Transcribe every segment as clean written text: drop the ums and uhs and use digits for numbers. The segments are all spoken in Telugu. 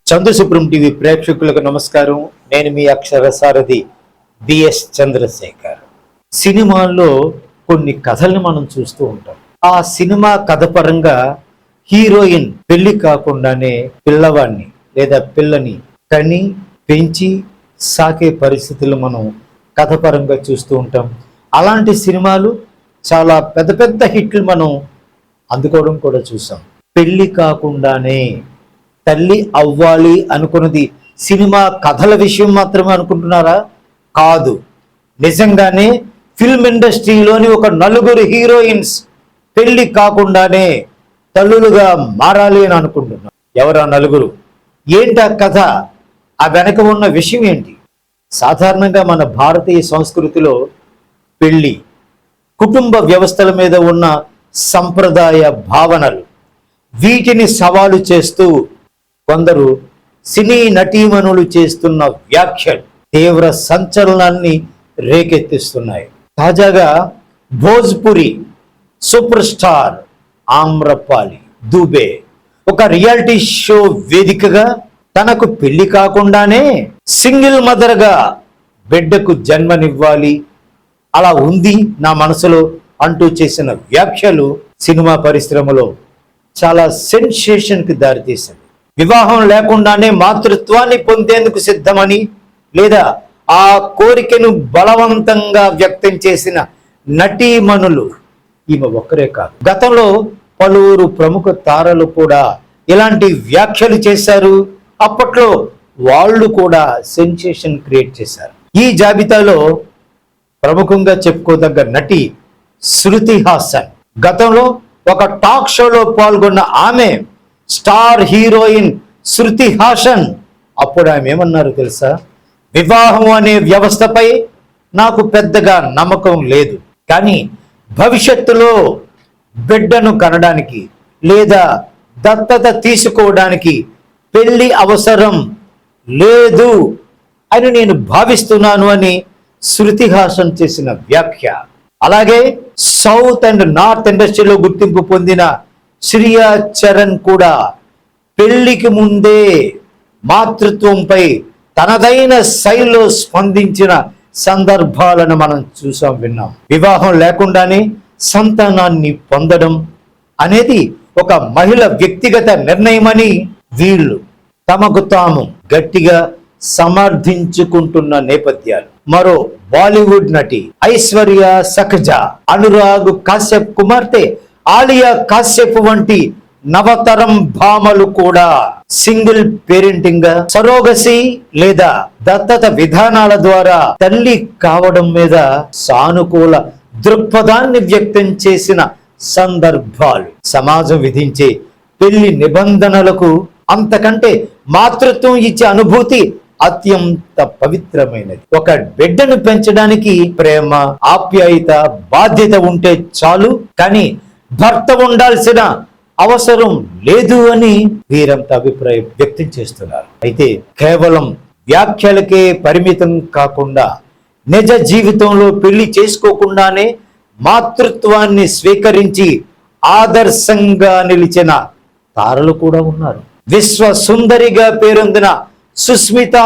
చంద్రసుప్రం టీవీ ప్రేక్షకులకు నమస్కారం. నేను మీ అక్షర సారథి బిఎస్ చంద్రశేఖర్. సినిమాల్లో కొన్ని కథల్ని మనం చూస్తూ ఉంటాం. ఆ సినిమా కథ పరంగా హీరోయిన్ పెళ్లి కాకుండానే పిల్లవాడిని లేదా పిల్లని కని పెంచి సాకే పరిస్థితులు మనం కథ పరంగా చూస్తూ ఉంటాం. అలాంటి సినిమాలు చాలా పెద్ద పెద్ద హిట్లు మనం అందుకోవడం కూడా చూసాం. పెళ్లి కాకుండానే తల్లి అవ్వాలి అనుకున్నది సినిమా కథల విషయం మాత్రమే అనుకుంటున్నారా? కాదు, నిజంగానే ఫిల్మ్ ఇండస్ట్రీలోని ఒక నలుగురు హీరోయిన్స్ పెళ్లి కాకుండానే తల్లులుగా మారాలి అని అనుకుంటున్నారు. ఎవరా నలుగురు? ఏంటి ఆ కథ? ఆ వెనక ఉన్న విషయం ఏంటి? సాధారణంగా మన భారతీయ సంస్కృతిలో పెళ్లి, కుటుంబ వ్యవస్థల మీద ఉన్న సంప్రదాయ భావనలు, వీటిని సవాలు చేస్తూ కొందరు సినీ నటీమణులు చేస్తున్న వ్యాఖ్యలు తీవ్ర సంచలనాన్ని రేకెత్తిస్తున్నాయి. తాజాగా భోజ్పురి సూపర్ స్టార్ ఆమ్రపాలి దుబే ఒక రియాలిటీ షో వేదికగా తనకు పెళ్లి కాకుండానే సింగిల్ మదర్గా బిడ్డకు జన్మనివ్వాలి, అలా ఉంది నా మనసులో అంటూ చేసిన వ్యాఖ్యలు సినిమా పరిశ్రమలో చాలా సెన్సేషన్కి దారితీసింది. వివాహం లేకుండానే మాతృత్వాన్ని పొందేందుకు సిద్ధమని లేదా ఆ కోరికను బలవంతంగా వ్యక్తం చేసిన నటీమణులు ఈమె ఒక్కరే కాదు. గతంలో పలువురు ప్రముఖ తారలు కూడా ఇలాంటి వ్యాఖ్యలు చేశారు. అప్పట్లో వాళ్ళు కూడా సెన్సేషన్ క్రియేట్ చేశారు. ఈ జాబితాలో ప్రముఖంగా చెప్పుకోదగ్గ నటి శృతి హాసన్. గతంలో ఒక టాక్ షోలో పాల్గొన్న ఆమె స్టార్ హీరోయిన్ శృతి హాసన్ అప్పుడు ఆమె ఏమన్నారు తెలుసా? వివాహం అనే వ్యవస్థపై నాకు పెద్దగా నమ్మకం లేదు, కానీ భవిష్యత్తులో బిడ్డను కనడానికి లేదా దత్తత తీసుకోవడానికి పెళ్లి అవసరం లేదు అని నేను భావిస్తున్నాను అని శృతి హాసన్ చేసిన వ్యాఖ్య. అలాగే సౌత్ అండ్ నార్త్ ఇండస్ట్రీలో గుర్తింపు పొందిన శ్రియా చరణ్ కూడా పెళ్లికి ముందే మాతృత్వంపై తనదైన శైలిలో స్పందించిన సందర్భాలను మనం చూసాం, విన్నాం. వివాహం లేకుండానే సంతానాన్ని పొందడం అనేది ఒక మహిళ వ్యక్తిగత నిర్ణయమని వీళ్ళు తమకు తాము గట్టిగా సమర్థించుకుంటున్న నేపథ్యాలు. మరో బాలీవుడ్ నటి ఐశ్వర్య సఖజా, అనురాగ్ కాశ్యప్ కుమార్తె ఆలియా కాశ్యప్ వంటి నవతరం భామలు కూడా సింగిల్ పేరెంటింగ్, సరోగసి లేదా దత్తత విధానాల ద్వారా తల్లి కావడం మీద సానుకూల దృక్పథాన్ని వ్యక్తం చేసిన సందర్భాలు. సమాజం విధించే పెళ్లి నిబంధనలకు అంతకంటే మాతృత్వం ఇచ్చే అనుభూతి అత్యంత పవిత్రమైనది. ఒక బిడ్డను పెంచడానికి ప్రేమ, ఆప్యాయత, బాధ్యత ఉంటే చాలు, కానీ భర్త ఉండాల్సిన అవసరం లేదు అని వీరంతా అభిప్రాయం వ్యక్తం చేస్తున్నారు. అయితే కేవలం వ్యాఖ్యలకే పరిమితం కాకుండా నిజ జీవితంలో పెళ్లి చేసుకోకుండానే మాతృత్వాన్ని స్వీకరించి ఆదర్శంగా నిలిచిన తారలు కూడా ఉన్నారు. విశ్వ సుందరిగా పేరొందిన సుస్మితా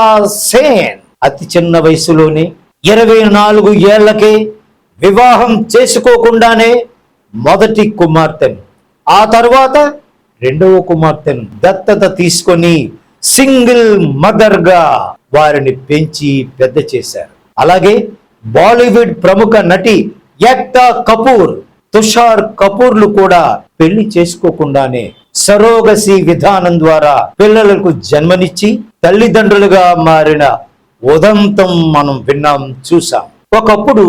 సేన్ అతి చిన్న వయసులోనే 24 ఏళ్లకే వివాహం చేసుకోకుండానే మొదటి కుమార్తెను, ఆ తర్వాత రెండవ కుమార్తెను దత్తత తీసుకొని సింగిల్ మదర్గా వారిని పెంచి పెద్ద చేశారు. అలాగే బాలీవుడ్ ప్రముఖ నటి ఏక్తా కపూర్, తుషార్ కపూర్లు కూడా పెళ్లి చేసుకోకుండానే సరోగసి విధానం ద్వారా పిల్లలకు జన్మనిచ్చి తల్లిదండ్రులుగా మారిన ఉదంతం మనం విన్నాం, చూసాం. ఒకప్పుడు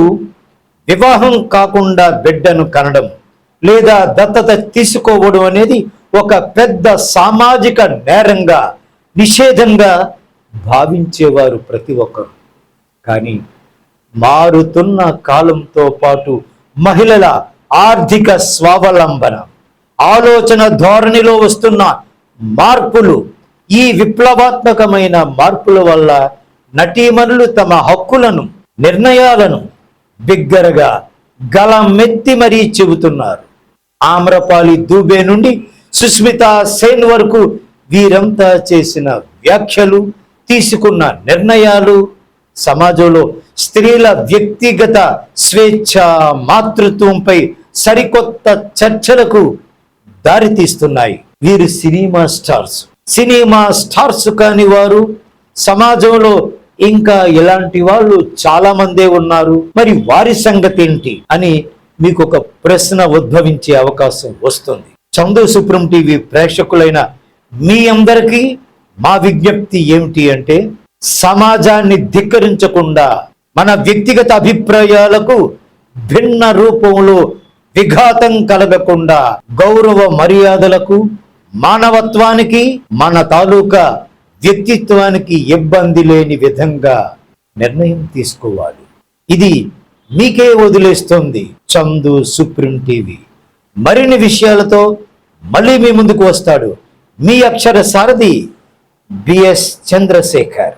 వివాహం కాకుండా బిడ్డను కనడం లేదా దత్తత తీసుకోవడం అనేది ఒక పెద్ద సామాజిక నేరంగా, నిషేధంగా భావించేవారు ప్రతి ఒక్కరు. కానీ మారుతున్న కాలంతో పాటు మహిళల ఆర్థిక స్వావలంబన, ఆలోచన ధోరణిలో వస్తున్న మార్పులు, ఈ విప్లవాత్మకమైన మార్పుల వల్ల నటీమణులు తమ హక్కులను, నిర్ణయాలను బిగ్గరగా గలమెత్తి మరీ చెబుతున్నారు. ఆమ్రపాలి దుబే నుండి సుస్మితా సేన్ వరకు వీరంతా చేసిన వ్యాఖ్యలు, తీసుకున్న నిర్ణయాలు సమాజంలో స్త్రీల వ్యక్తిగత స్వేచ్ఛ, మాతృత్వంపై సరికొత్త చర్చలకు దారితీస్తున్నాయి. వీరు సినిమా స్టార్స్ కాని వారు సమాజంలో ఇంకా ఇలాంటి వాళ్ళు చాలా మందే ఉన్నారు. మరి వారి సంగతి ఏంటి అని మీకు ఒక ప్రశ్న ఉద్భవించే అవకాశం వస్తుంది. చందు సుప్రీం టీవీ ప్రేక్షకులైన మీ అందరికీ మా విజ్ఞప్తి ఏమిటి అంటే, సమాజాన్ని ధిక్కరించకుండా, మన వ్యక్తిగత అభిప్రాయాలకు భిన్న రూపంలో విఘాతం కలగకుండా, గౌరవ మర్యాదలకు, మానవత్వానికి, మన తాలూకా వ్యక్తిత్వానికి ఇబ్బంది లేని విధంగా నిర్ణయం తీసుకోవాలి. ఇది మీకే వదిలేస్తుంది చందు సుప్రీం టీవీ. మరిన్ని విషయాలతో మళ్ళీ మీ ముందుకు వస్తాడు మీ అక్షర సారథి బిఎస్ చంద్రశేఖర్.